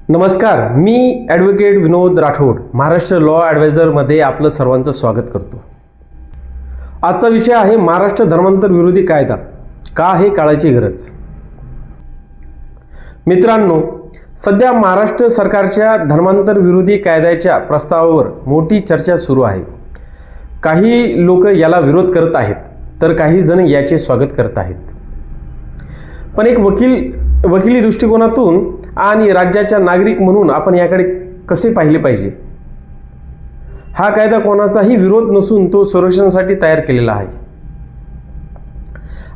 नमस्कार, मी ॲडव्होकेट विनोद राठोड महाराष्ट्र लॉ ॲडवायझरमध्ये आपलं सर्वांचं स्वागत करतो. आजचा विषय आहे महाराष्ट्र धर्मांतर विरोधी कायदा, का आहे काळाची गरज. मित्रांनो, सध्या महाराष्ट्र सरकारच्या धर्मांतर विरोधी कायद्याच्या प्रस्तावावर मोठी चर्चा सुरू आहे. काही लोक याला विरोध करत आहेत, तर काही जण याचे स्वागत करत आहेत. पण एक वकिली दृष्टिकोनातून आणि राज्याच्या नागरिक म्हणून आपण याकडे कसे पाहिले पाहिजे. हा कायदा कोणाचाही विरोध नसून तो संरक्षणासाठी तयार केलेला आहे.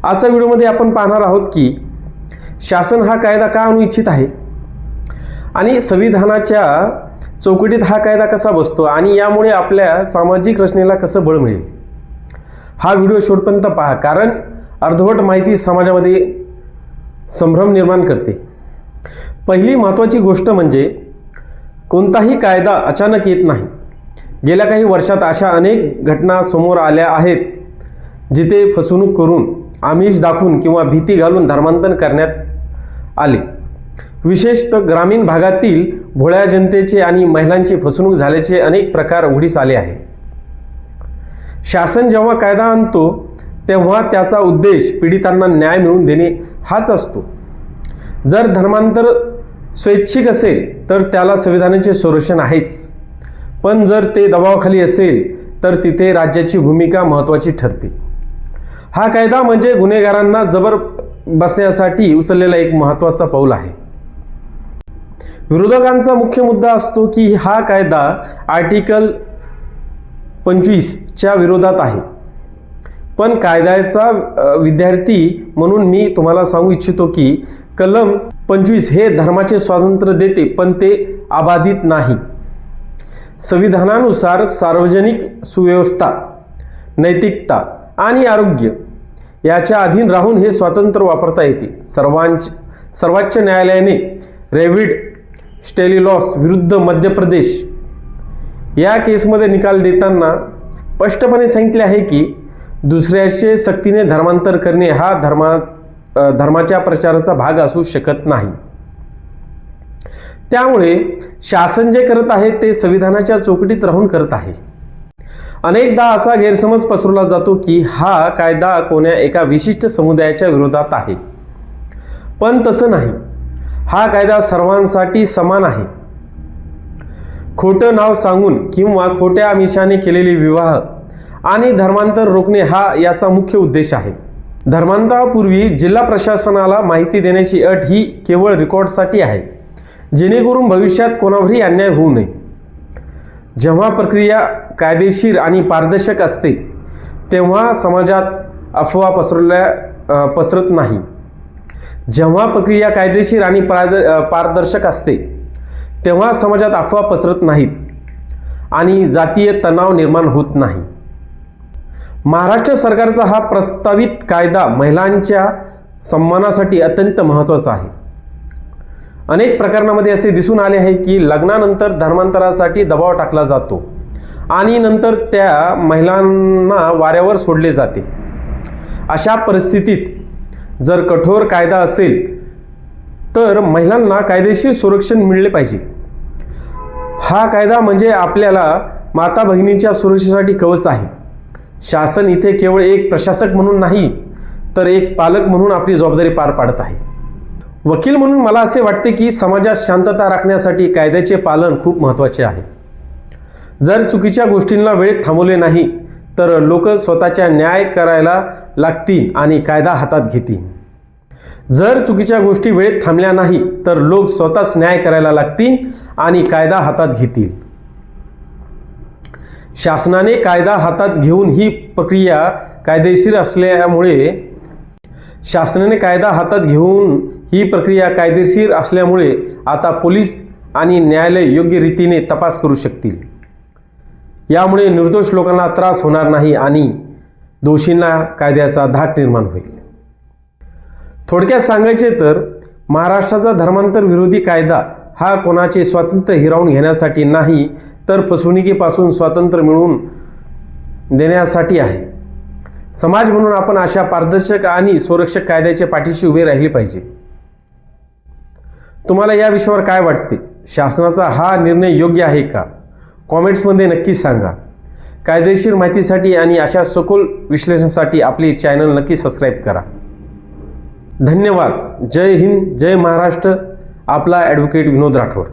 आजच्या व्हिडिओमध्ये आपण पाहणार आहोत की शासन हा कायदा का आणू इच्छित आहे आणि संविधानाच्या चौकटीत हा कायदा कसा बसतो आणि यामुळे आपल्या सामाजिक रचनेला कसं बळ मिळेल. हा व्हिडिओ शेवटपर्यंत पहा, कारण अर्धवट माहिती समाजामध्ये संभ्रम निर्माण करते. पहिली महत्त्वाची गोष्ट म्हणजे कोणताही कायदा अचानक येत नाही. गेल्या काही वर्षात अशा अनेक घटना समोर आल्या आहेत जिथे फसवणूक करून, आमिष दाखवून किंवा भीती घालून धर्मांतर करण्यात आले. विशेषतः ग्रामीण भागातील भोळ्या जनतेचे आणि महिलांची फसवणूक झाल्याचे अनेक प्रकार उघडीस आले आहे. शासन जेव्हा कायदा आणतो तेव्हा त्याचा उद्देश पीडितांना न्याय मिळवून देणे हाच असतो. जर धर्मांतर स्वैच्छिक असेल तर त्याला संविधानाचे संरक्षण आहेच, पण जर ते दबावाखाली असेल तर तिथे राज्याची भूमिका महत्त्वाची ठरते. हा कायदा म्हणजे गुन्हेगारांना जबर बसण्यासाठी उचललेला एक महत्त्वाचा पाऊल आहे. विरोधकांचा मुख्य मुद्दा असतो की हा कायदा आर्टिकल 25च्या विरोधात आहे. पण कायद्याचा विद्यार्थी म्हणून मी तुम्हाला सांगू इच्छितो की कलम 25 हे धर्माचे स्वातंत्र्य देते, पण ते अबाधित नाही. संविधानानुसार सार्वजनिक सुव्यवस्था, नैतिकता आणि आरोग्य याच्या अधीन राहून हे स्वातंत्र्य वापरता येते. सर्वोच्च न्यायालयाने रेव्हिड स्टेलिलॉस विरुद्ध मध्य प्रदेश या केसमध्ये निकाल देताना स्पष्टपणे सांगितले आहे की दुसऱ्याचे सक्तीने धर्मांतर करणे हा धर्माच्या प्रचाराचा भाग असू शकत नाही. त्यामुळे शासन जे करत आहे ते संविधानाच्या चौकटीत राहून करत आहे. अनेकदा असा गैरसमज पसरवला जातो की हा कायदा कोण्या एका विशिष्ट समुदायाच्या विरोधात आहे, पण तसं नाही. हा कायदा सर्वांसाठी समान आहे. खोटं नाव सांगून किंवा खोट्या आमिषाने केलेले विवाह आणि धर्मांतर रोखणे हा याचा मुख्य उद्देश आहे. धर्मांतरापूर्वी जिल्हा प्रशासनाला माहिती देण्याची अट ही केवळ रेकॉर्डसाठी आहे, जेणेकरून भविष्यात कोणावरही अन्याय होऊ नये. जेव्हा प्रक्रिया कायदेशीर आणि पारदर्शक असते तेव्हा समाजात अफवा पसरत नाही. जेव्हा प्रक्रिया कायदेशीर आणि पारदर्शक असते तेव्हा समाजात अफवा पसरत नाहीत आणि जातीय तणाव निर्माण होत नाही. महाराष्ट्र सरकारचा हा प्रस्तावित कायदा महिलांच्या सन्मानासाठी अत्यंत महत्त्वाचा आहे. अनेक प्रकरणांमध्ये असे दिसून आले आहे की लग्नानंतर धर्मांतरासाठी दबाव टाकला जातो आणि नंतर त्या महिलांना वाऱ्यावर सोडले जाते. अशा परिस्थितीत जर कठोर कायदा असेल तर महिलांना कायदेशीर संरक्षण मिळले पाहिजे. हा कायदा म्हणजे आपल्याला माता भगिनीच्या सुरक्षेसाठी कवच आहे. शासन इथे केवळ एक प्रशासक म्हणून नाही, तर एक पालक म्हणून आपली जबाबदारी पार पाडत आहे. वकील म्हणून मला असे वाटते की समाजात शांतता राखण्यासाठी कायद्याचे पालन खूप महत्त्वाचे आहे. जर चुकीच्या गोष्टींना वेळेत थांबवले नाही तर लोक स्वतःचा न्याय करायला लागतील आणि कायदा हातात घेतील. जर चुकीच्या गोष्टी वेळेत थांबल्या नाही तर लोक स्वतःच न्याय करायला लागतील आणि कायदा हातात घेतील. शासनाने कायदा हातात घेऊन ही प्रक्रिया कायदेशीर असल्यामुळे आता पोलीस आणि न्यायालय योग्य रीतीने तपास करू शकतील. यामुळे निर्दोष लोकांना त्रास होणार नाही आणि दोषींना कायद्याचा धाक निर्माण होईल. थोडक्यात सांगायचे तर महाराष्ट्राचा धर्मांतर विरोधी कायदा हा कोणाचे स्वातंत्र्य हिरावून घेण्यासाठी नाही, तर फसवणुकीपासून स्वातंत्र्य मिळवून देण्यासाठी आहे. समाज म्हणून आपण अशा पारदर्शक आणि संरक्षक कायद्याच्या पाठीशी उभे राहिले पाहिजे. तुम्हाला या विषयावर काय वाटते शासनाचा हा निर्णय योग्य आहे का? कॉमेंट्समध्ये नक्की सांगा. कायदेशीर माहितीसाठी आणि अशा सखोल विश्लेषणासाठी आपली चॅनल नक्की सबस्क्राईब करा. धन्यवाद. जय हिंद, जय महाराष्ट्र. आपला ॲडव्होकेट विनोद राठोड.